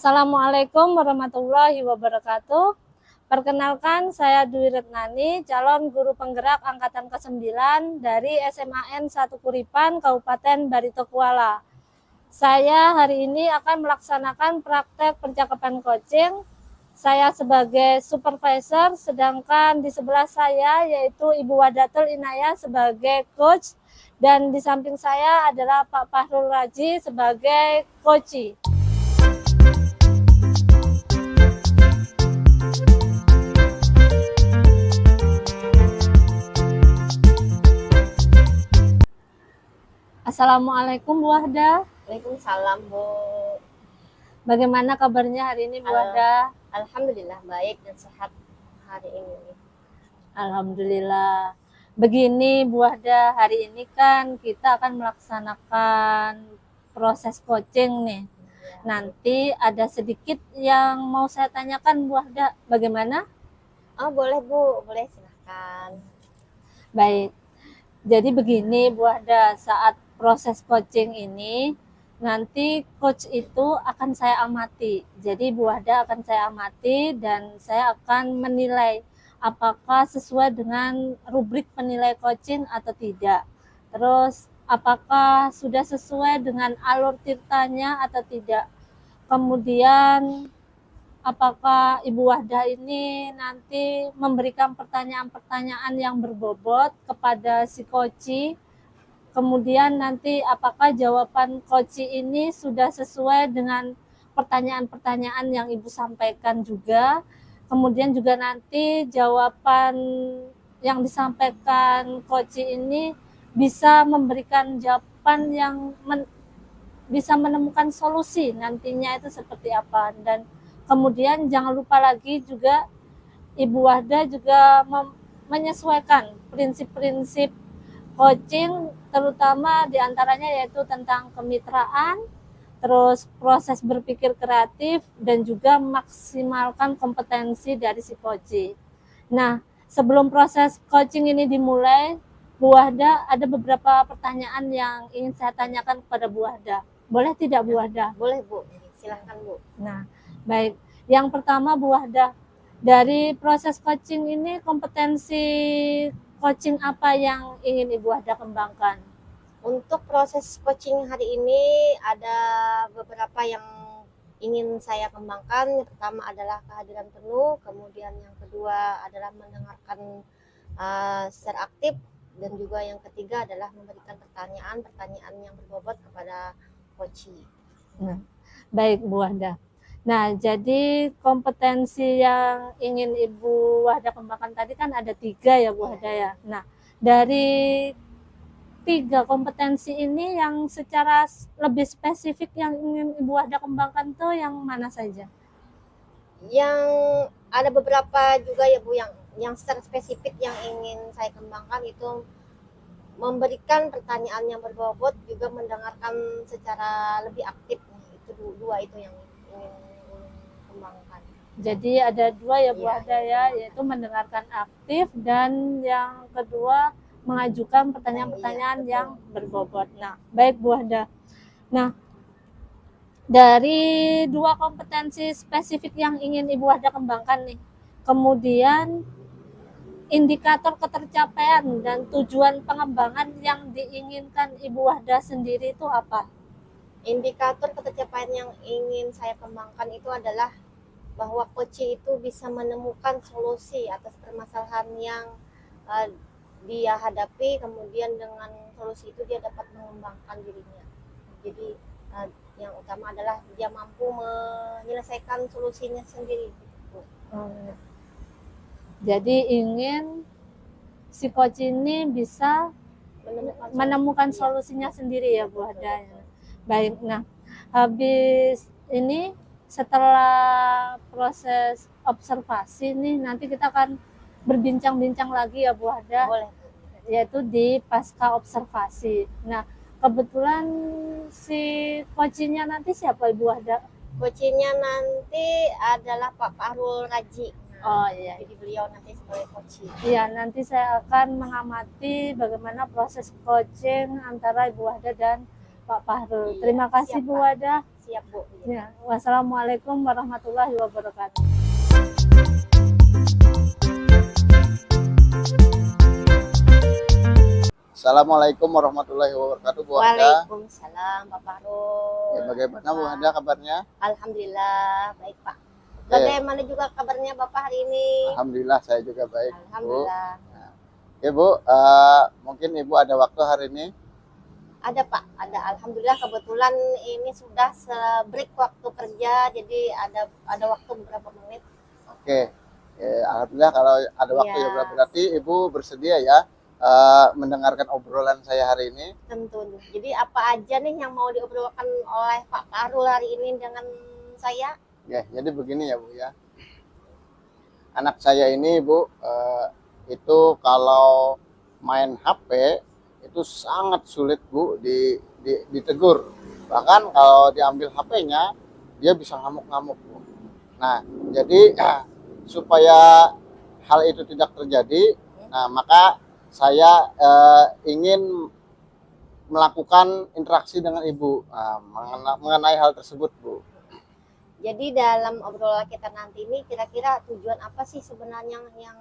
Assalamualaikum warahmatullahi wabarakatuh. Perkenalkan, saya Dwi Retnani, calon guru penggerak angkatan ke-9 dari SMAN 1 Kuripan, Kabupaten Barito Kuala. Saya hari ini akan melaksanakan praktek percakapan coaching. Saya sebagai supervisor, sedangkan di sebelah saya yaitu Ibu Wadatul Inayah sebagai coach, dan di samping saya adalah Pak Fahrul Raji sebagai coachee. Assalamualaikum Bu Wahda. Waalaikumsalam, Bu. Bagaimana kabarnya hari ini Bu Wahda? Alhamdulillah baik dan sehat hari ini. Alhamdulillah. Begini Bu Wahda, hari ini kan kita akan melaksanakan proses coaching nih. Nanti ada sedikit yang mau saya tanyakan Bu Wahda, bagaimana? Oh boleh Bu, boleh silahkan. Baik, jadi begini Bu Wahda, saat proses coaching ini nanti coach itu akan saya amati. Jadi Bu Wahda akan saya amati dan saya akan menilai apakah sesuai dengan rubrik penilai coaching atau tidak. Terus apakah sudah sesuai dengan alur tirtanya atau tidak. Kemudian apakah Ibu Wahda ini nanti memberikan pertanyaan-pertanyaan yang berbobot kepada si coachee. Kemudian nanti apakah jawaban coachee ini sudah sesuai dengan pertanyaan-pertanyaan yang Ibu sampaikan juga. Kemudian juga nanti jawaban yang disampaikan coachee ini bisa memberikan jawaban yang bisa menemukan solusi nantinya itu seperti apa. Dan kemudian jangan lupa lagi juga Ibu Wahda juga menyesuaikan prinsip-prinsip coaching, terutama diantaranya yaitu tentang kemitraan, terus proses berpikir kreatif, dan juga maksimalkan kompetensi dari si coachee. Nah, sebelum proses coaching ini dimulai, Bu Wahda ada beberapa pertanyaan yang ingin saya tanyakan kepada Bu Wahda. Boleh tidak Bu Wahda? Boleh Bu, silahkan Bu. Nah, baik. Yang pertama Bu Wahda, dari proses coaching ini kompetensi coaching apa yang ingin Ibu Wahda kembangkan? Untuk proses coaching hari ini ada beberapa yang ingin saya kembangkan. Yang pertama adalah kehadiran penuh, kemudian yang kedua adalah mendengarkan secara aktif, dan juga yang ketiga adalah memberikan pertanyaan-pertanyaan yang berbobot kepada coachee. Nah, baik Bu Wahda. Nah, jadi kompetensi yang ingin Ibu Wahda kembangkan tadi kan ada 3 ya Bu Wahda ya. Nah, dari 3 kompetensi ini yang secara lebih spesifik yang ingin Ibu Wahda kembangkan tuh yang mana saja? Yang ada beberapa juga ya Bu, yang secara spesifik yang ingin saya kembangkan itu memberikan pertanyaan yang berbobot, juga mendengarkan secara lebih aktif. Itu 2 itu yang ingin kembangkan. Jadi ada 2 ya Bu Wahda ya, yaitu mendengarkan aktif dan yang kedua mengajukan pertanyaan-pertanyaan yang berbobot. Nah, baik Bu Wahda. Nah, dari 2 kompetensi spesifik yang ingin Ibu Wahda kembangkan nih, kemudian indikator ketercapaian dan tujuan pengembangan yang diinginkan Ibu Wahda sendiri itu apa? Indikator ketercapaian yang ingin saya kembangkan itu adalah bahwa coachee itu bisa menemukan solusi atas permasalahan yang dia hadapi, kemudian dengan solusi itu dia dapat mengembangkan dirinya. Jadi yang utama adalah dia mampu menyelesaikan solusinya sendiri. Jadi ingin si coach ini bisa menemukan solusinya sendiri ya Bu Wahda. Baik, nah habis ini setelah proses observasi nih nanti kita akan berbincang-bincang lagi ya Bu Wahda. Boleh. Yaitu di pasca observasi. Nah, kebetulan si coachingnya nanti siapa Ibu Wahda? Coachingnya nanti adalah Pak Fahrul Raji. Oh iya. Jadi beliau nanti sebagai coaching. Iya, nanti saya akan mengamati bagaimana proses coaching antara Ibu Wahda dan Pak Fahrul. Iya, Terima kasih siap, Bu Wahda. siap Bu. Ya, wassalamualaikum warahmatullahi wabarakatuh. Assalamualaikum warahmatullahi wabarakatuh, Bu Hada. Waalaikumsalam Bapak Ya, Harun. bagaimana Bu Hada kabarnya? Alhamdulillah baik Pak. Oke. Bagaimana juga kabarnya Bapak hari ini? Alhamdulillah saya juga baik, Bu. Alhamdulillah. Oke Bu, mungkin Ibu ada waktu hari ini? Ada Pak, ada. Alhamdulillah kebetulan ini sudah break waktu kerja, jadi ada waktu beberapa menit. Oke, Alhamdulillah kalau ada waktu Ya. ya berarti Ibu bersedia ya mendengarkan obrolan saya hari ini. Tentu. Jadi apa aja nih yang mau diobrolkan oleh Pak Karul hari ini dengan saya? Ya, jadi begini ya Bu ya. Anak saya ini Bu, itu kalau main HP itu sangat sulit Bu ditegur. Bahkan kalau diambil HP-nya dia bisa ngamuk-ngamuk Bu. Nah, jadi supaya hal itu tidak terjadi, nah maka saya ingin melakukan interaksi dengan Ibu mengenai hal tersebut Bu. Jadi dalam obrolan kita nanti ini kira-kira tujuan apa sih sebenarnya yang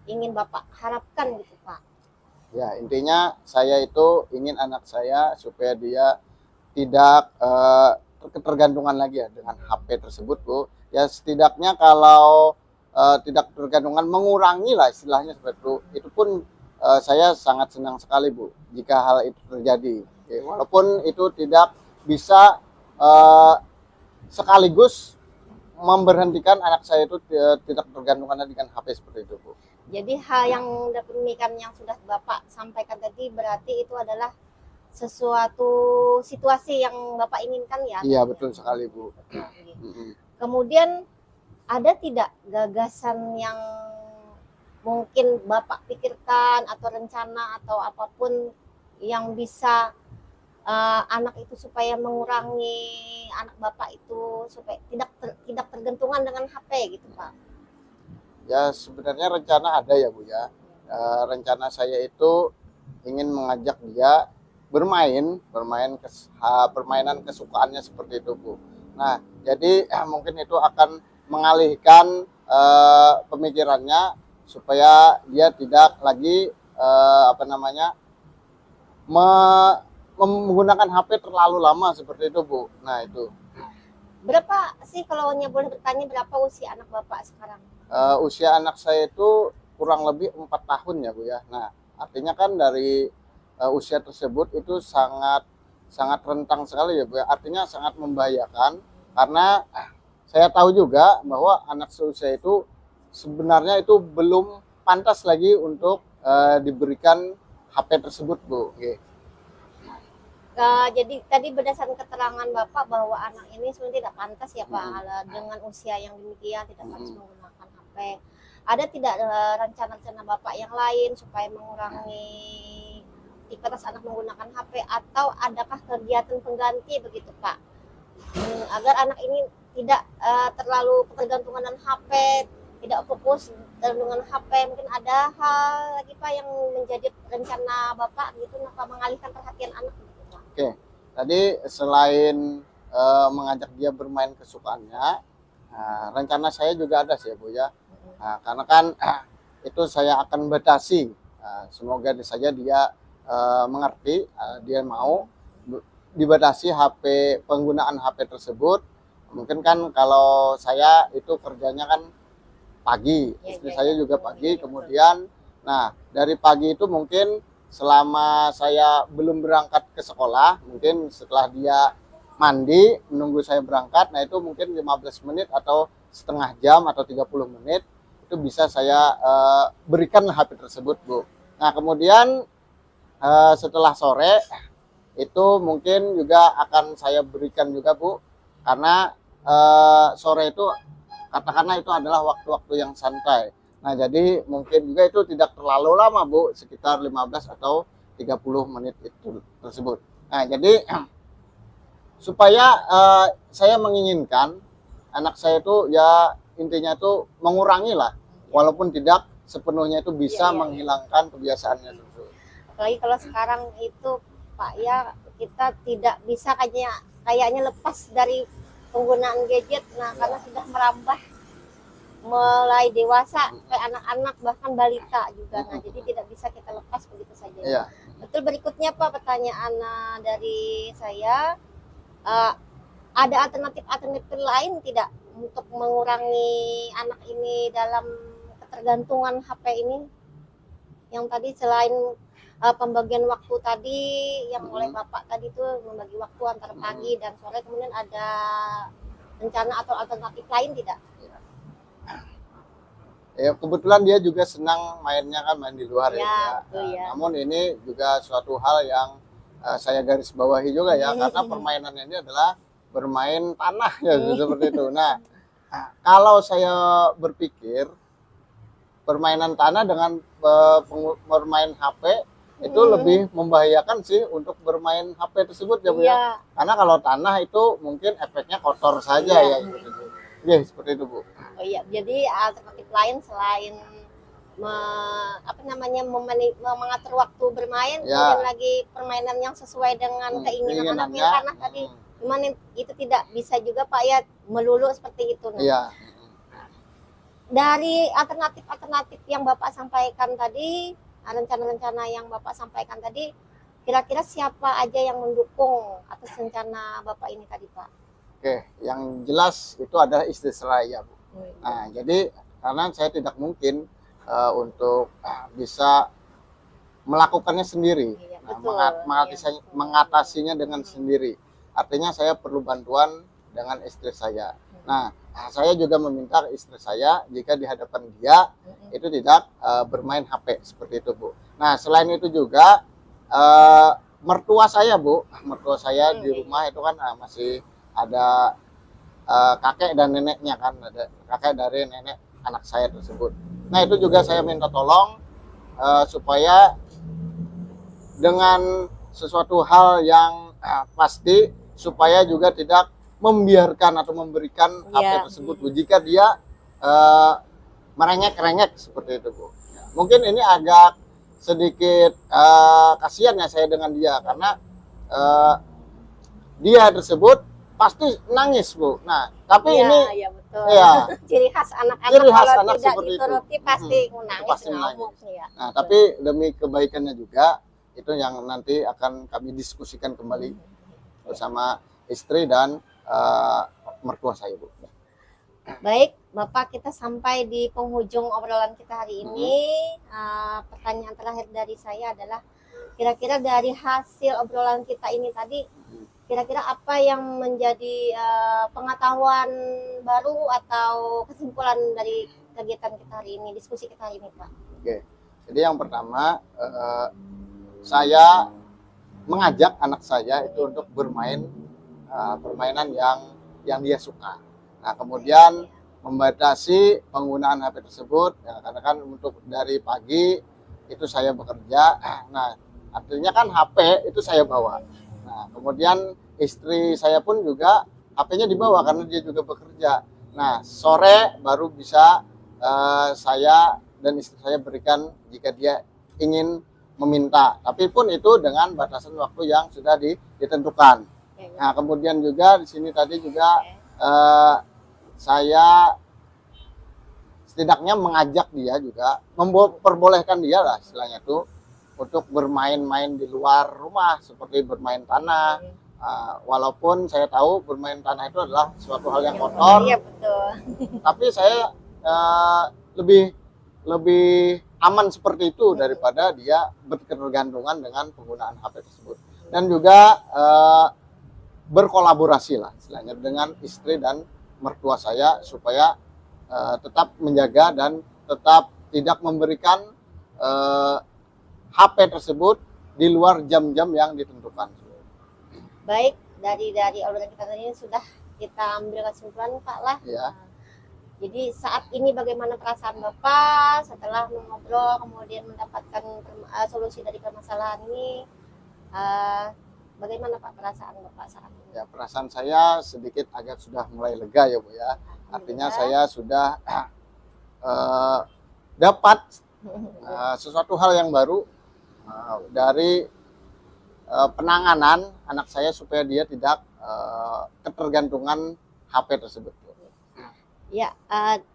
ingin Bapak harapkan gitu Pak? Ya, intinya saya itu ingin anak saya supaya dia tidak ketergantungan lagi ya dengan HP tersebut Bu. Ya setidaknya kalau tidak tergantungan, mengurangi lah istilahnya seperti itu. Itu pun saya sangat senang sekali Bu jika hal itu terjadi. Ya, walaupun itu tidak bisa sekaligus memberhentikan anak saya itu tidak tergantungan dengan HP seperti itu Bu. Jadi hal yang demikian yang sudah Bapak sampaikan tadi berarti itu adalah sesuatu situasi yang Bapak inginkan ya? Iya betul sekali Bu. Kemudian ada tidak gagasan yang mungkin Bapak pikirkan atau rencana atau apapun yang bisa anak itu supaya mengurangi anak Bapak itu supaya tidak tergantungan dengan HP gitu Pak? Ya sebenarnya rencana ada ya Bu ya. Rencana saya itu ingin mengajak dia permainan kesukaannya seperti itu Bu. Nah jadi mungkin itu akan mengalihkan pemikirannya supaya dia tidak lagi menggunakan HP terlalu lama seperti itu Bu. Nah itu. Berapa sih kalau boleh bertanya berapa usia anak Bapak sekarang? Usia anak saya itu kurang lebih 4 tahun ya Bu ya. Nah artinya kan dari usia tersebut itu sangat rentang sekali ya Bu ya. Artinya sangat membahayakan karena saya tahu juga bahwa anak seusia itu sebenarnya itu belum pantas lagi untuk diberikan HP tersebut Bu. Okay. Jadi tadi berdasarkan keterangan Bapak bahwa anak ini sebenarnya tidak pantas ya Pak dengan usia yang demikian tidak pantas menggunakan HP. Ada tidak rencana-rencana Bapak yang lain supaya mengurangi aktivitas anak menggunakan HP atau adakah kegiatan pengganti begitu Pak? Agar anak ini tidak terlalu ketergantungan dengan HP, tidak fokus dengan HP. Mungkin ada hal lagi Pak yang menjadi rencana Bapak gitu mengalihkan perhatian anak. Oke, tadi selain mengajak dia bermain kesukaannya, rencana saya juga ada sih Bu ya. Karena kan itu saya akan batasi. Semoga saja dia mengerti, dia mau dibatasi penggunaan HP tersebut. Mungkin kan kalau saya itu kerjanya kan pagi, istri saya juga pagi, kemudian nah dari pagi itu mungkin selama saya belum berangkat ke sekolah, mungkin setelah dia mandi menunggu saya berangkat, nah itu mungkin 15 menit atau setengah jam atau 30 menit itu bisa saya berikan HP tersebut Bu. Nah kemudian setelah sore itu mungkin juga akan saya berikan juga Bu, karena sore itu katakanlah itu adalah waktu-waktu yang santai. Nah, jadi mungkin juga itu tidak terlalu lama, Bu, sekitar 15 atau 30 menit itu tersebut. Nah, jadi supaya saya menginginkan anak saya itu ya intinya itu mengurangi lah, walaupun tidak sepenuhnya itu bisa menghilangkan kebiasaannya tersebut. Apalagi kalau sekarang itu Pak ya kita tidak bisa kayaknya kayaknya lepas dari penggunaan gadget. Nah, karena sudah merambah mulai dewasa kayak anak-anak bahkan balita juga. Nah, jadi tidak bisa kita lepas begitu saja. Iya. Betul, berikutnya Pak, pertanyaan dari saya, ada alternatif lain tidak untuk mengurangi anak ini dalam ketergantungan HP ini? Yang tadi selain pembagian waktu tadi yang oleh Bapak tadi tuh membagi waktu antara pagi dan sore, kemudian ada rencana atau alternatif lain tidak? Ya kebetulan dia juga senang mainnya kan main di luar Ya, ya. betul ya. Namun ini juga suatu hal yang saya garis bawahi juga ya, karena permainannya ini adalah bermain tanah ya seperti itu. Nah, kalau saya berpikir permainan tanah dengan bermain HP itu lebih membahayakan sih untuk bermain HP tersebut ya Bu ya. Iya. Karena kalau tanah itu mungkin efeknya kotor saja ya. Ya seperti itu Bu. Oh iya, jadi alternatif lain selain mengatur waktu bermain, Ya. kemudian lagi permainan yang sesuai dengan keinginan anak Keinginannya. yang tanah tadi. Cuman itu tidak bisa juga Pak ya melulu seperti itu. Nah, Iya. dari alternatif yang Bapak sampaikan tadi, rencana-rencana yang Bapak sampaikan tadi, kira-kira siapa aja yang mendukung atas rencana Bapak ini tadi Pak? Oke, yang jelas itu adalah istri saya Bu. Nah, jadi karena saya tidak mungkin untuk bisa melakukannya sendiri, Iya, nah, betul. mengatasinya dengan sendiri. Artinya saya perlu bantuan dengan istri saya. Nah, saya juga meminta istri saya jika di hadapan dia itu tidak bermain HP seperti itu Bu. Nah, selain itu juga mertua saya Bu, mertua saya di rumah itu kan masih ada kakek dan neneknya kan, ada kakek dari nenek anak saya tersebut. Nah itu juga saya minta tolong supaya dengan sesuatu hal yang pasti, supaya juga tidak membiarkan atau memberikan HP tersebut Bu, jika dia merengek-rengek seperti itu Bu. Mungkin ini agak sedikit kasihan ya saya dengan dia, karena dia tersebut pasti nangis Bu. Nah, tapi ini ya betul. Ya, ciri khas anak-anak ciri khas kalau anak tidak seperti dituruti itu. pasti nangis, Pasti ngamuk menangis. ya. Nah, tapi demi kebaikannya juga itu yang nanti akan kami diskusikan kembali bersama istri dan mertua saya Bu. Baik, Bapak, kita sampai di penghujung obrolan kita hari ini. Pertanyaan terakhir dari saya adalah, kira-kira dari hasil obrolan kita ini tadi, kira-kira apa yang menjadi pengetahuan baru atau kesimpulan dari kegiatan kita hari ini, diskusi kita hari ini, Pak? Oke, jadi yang pertama saya mengajak anak saya itu untuk bermain permainan yang dia suka. Nah, kemudian membatasi penggunaan HP tersebut, ya, karena kan untuk dari pagi itu saya bekerja. Nah, artinya kan HP itu saya bawa. Nah, kemudian istri saya pun juga HP-nya dibawa karena dia juga bekerja. Nah, sore baru bisa saya dan istri saya berikan jika dia ingin meminta. Tapi pun itu dengan batasan waktu yang sudah ditentukan. Nah, kemudian juga di sini tadi juga saya setidaknya mengajak dia juga, memperbolehkan dia lah istilahnya itu untuk bermain-main di luar rumah seperti bermain tanah. Walaupun saya tahu bermain tanah itu adalah suatu hal yang kotor. Iya, betul. Tapi saya lebih aman seperti itu daripada dia berketergantungan dengan penggunaan HP tersebut. Dan juga berkolaborasi lah istilahnya dengan istri dan mertua saya supaya tetap menjaga dan tetap tidak memberikan HP tersebut di luar jam-jam yang ditentukan. Baik, dari obrolan kita tadi sudah kita ambil kesimpulan Pak lah. Ya. Jadi saat ini bagaimana perasaan Bapak setelah mengobrol kemudian mendapatkan solusi dari permasalahan ini? Bagaimana Pak perasaan Bapak saat ini? Ya, perasaan saya sedikit agak sudah mulai lega ya Bu ya. Artinya saya sudah dapat sesuatu hal yang baru dari penanganan anak saya supaya dia tidak ketergantungan HP tersebut, Bu. Ya,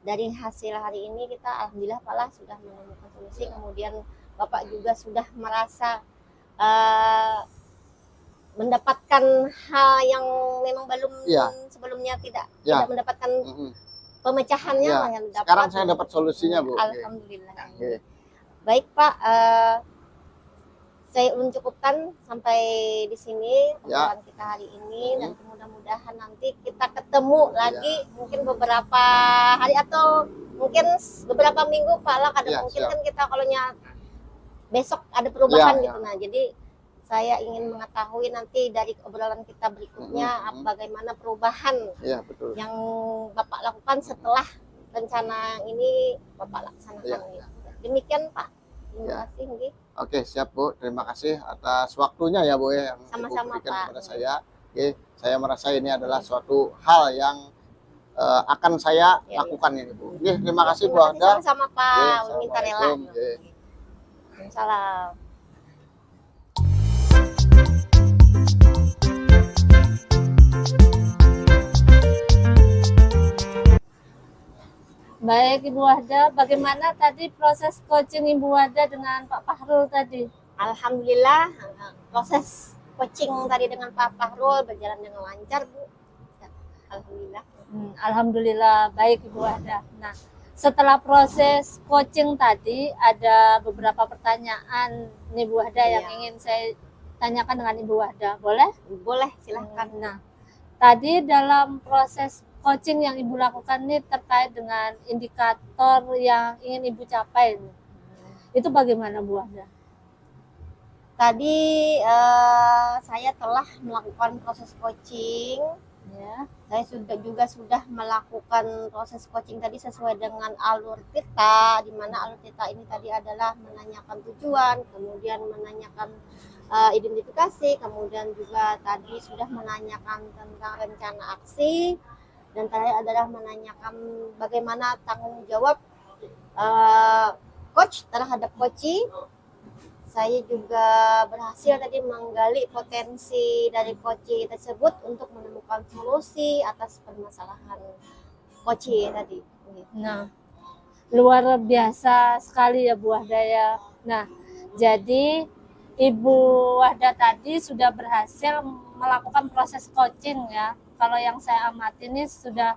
dari hasil hari ini kita alhamdulillah Pak lah sudah menemukan solusi. Kemudian Bapak juga sudah merasa mendapatkan hal yang memang belum Iya. sebelumnya tidak Ya. mendapatkan Mm-mm. pemecahannya Ya, lah yang dapat. sekarang saya dapat solusinya, Bu. Alhamdulillah. Oke. Baik Pak, saya mencukupkan sampai di sini Ya. obrolan kita hari ini, dan mudah-mudahan nanti kita ketemu lagi mungkin beberapa hari atau mungkin beberapa minggu Pak lah. Kadang Ya, mungkin siap. kan kita kalau besok ada perubahan Ya, gitu. Nah, jadi saya ingin mengetahui nanti dari obrolan kita berikutnya bagaimana perubahan Iya, betul. yang Bapak lakukan setelah rencana ini Bapak laksanakan. Ya. Demikian Pak. Terima Ya. kasih. Nggih. Oke, siap Bu. Terima kasih atas waktunya ya Bu ya, yang Ibu Sama-sama, berikan Pak. kepada saya. Oke, saya merasa ini adalah suatu hal yang akan saya Ya, lakukan ini Bu. Oke, terima kasih Bu Terima kasih Ada. sama-sama Oke, Pak. Minta rela. Assalamualaikum. Oke. Salam. Baik Ibu Wahda, bagaimana tadi proses coaching Ibu Wahda dengan Pak Fahrul tadi? Alhamdulillah proses coaching tadi dengan Pak Fahrul berjalan dengan lancar Bu. Ya, alhamdulillah. Alhamdulillah baik Ibu Wahda. Nah, setelah proses coaching tadi ada beberapa pertanyaan nih Bu Wahda yang Iya. ingin saya tanyakan dengan Ibu Wahda. Boleh? Boleh, silahkan. Nah, tadi dalam proses coaching yang Ibu lakukan nih terkait dengan indikator yang ingin Ibu capai nih. Itu bagaimana Bu Wahda? Tadi saya telah melakukan proses coaching. Ya. Saya sudah melakukan proses coaching tadi sesuai dengan alur Tirta, di mana alur Tirta ini tadi adalah menanyakan tujuan, kemudian menanyakan identifikasi, kemudian juga tadi sudah menanyakan tentang rencana aksi, dan terakhir adalah menanyakan bagaimana tanggung jawab coach terhadap coachee. Saya juga berhasil tadi menggali potensi dari coachee tersebut untuk menemukan solusi atas permasalahan coachee tadi. Nah, luar biasa sekali ya Bu Wahda ya. Nah, jadi Ibu Wahda tadi sudah berhasil melakukan proses coaching ya. Kalau yang saya amati ini sudah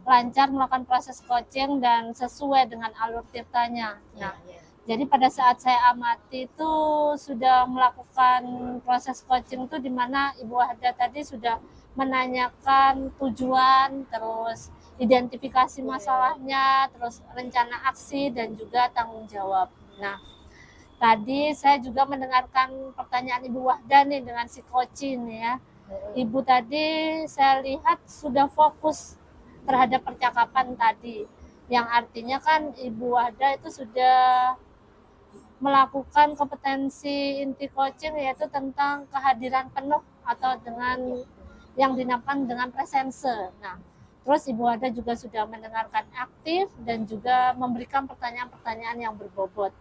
lancar melakukan proses coaching dan sesuai dengan alur tirtanya. Nah, jadi pada saat saya amati itu sudah melakukan proses coaching itu di mana Ibu Wahda tadi sudah menanyakan tujuan, terus identifikasi masalahnya, terus rencana aksi dan juga tanggung jawab. Nah, tadi saya juga mendengarkan pertanyaan Ibu Wahda nih dengan si coaching ya. Ibu tadi saya lihat sudah fokus terhadap percakapan tadi. Yang artinya kan Ibu Wahda itu sudah melakukan kompetensi inti coaching yaitu tentang kehadiran penuh atau dengan yang dinamakan dengan presence. Nah, terus Ibu Wahda juga sudah mendengarkan aktif dan juga memberikan pertanyaan-pertanyaan yang berbobot.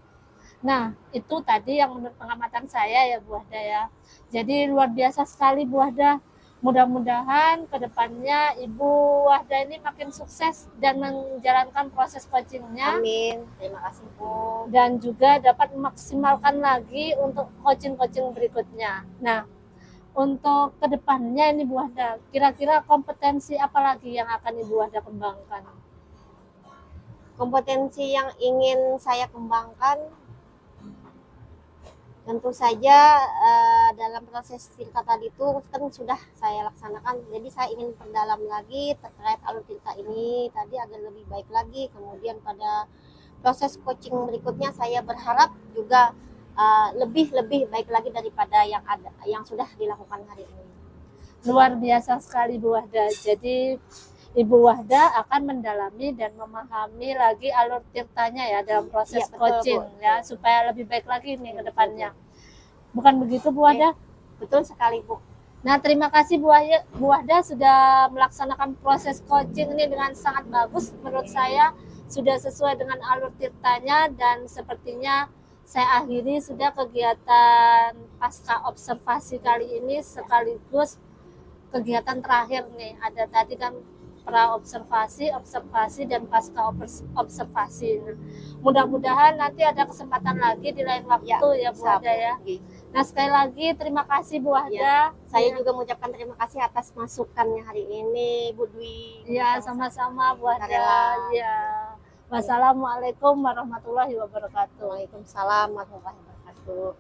Nah, itu tadi yang menurut pengamatan saya ya Bu Wahda ya. Jadi luar biasa sekali Bu Wahda. Mudah-mudahan ke depannya Ibu Wahda ini makin sukses dan menjalankan proses coachingnya. Amin. Terima kasih Bu. Dan juga dapat memaksimalkan lagi untuk coaching-coaching berikutnya. Nah, untuk ke depannya ini Bu Wahda, kira-kira kompetensi apa lagi yang akan Ibu Wahda kembangkan? Kompetensi yang ingin saya kembangkan tentu saja dalam proses Tirta tadi itu kan sudah saya laksanakan, jadi saya ingin perdalam lagi terkait alur Tirta ini tadi agar lebih baik lagi. Kemudian pada proses coaching berikutnya saya berharap juga lebih baik lagi daripada yang sudah dilakukan hari ini. Luar biasa sekali Bu Wahda. Jadi Ibu Wahda akan mendalami dan memahami lagi alur tirtanya ya dalam proses Betul, coaching Bu. ya supaya lebih baik lagi nih ke depannya. Bukan begitu Bu Wahda? Betul sekali Bu. Nah, terima kasih Bu Wahda sudah melaksanakan proses coaching ini dengan sangat bagus menurut saya, sudah sesuai dengan alur tirtanya, dan sepertinya saya akhiri sudah kegiatan pasca observasi kali ini sekaligus kegiatan terakhir nih. Ada tadi kan pra observasi, observasi dan pasca observasi. Nah, mudah-mudahan nanti ada kesempatan lagi di lain waktu ya Bu Hada ya. Nah, sekali lagi terima kasih Bu Hada. Saya juga mengucapkan terima kasih atas masukannya hari ini, Bu Dwi. Ya, sama-sama Bu Hada. Sukarela. Ya. Wassalamualaikum warahmatullahi wabarakatuh. Waalaikumsalam warahmatullahi wabarakatuh.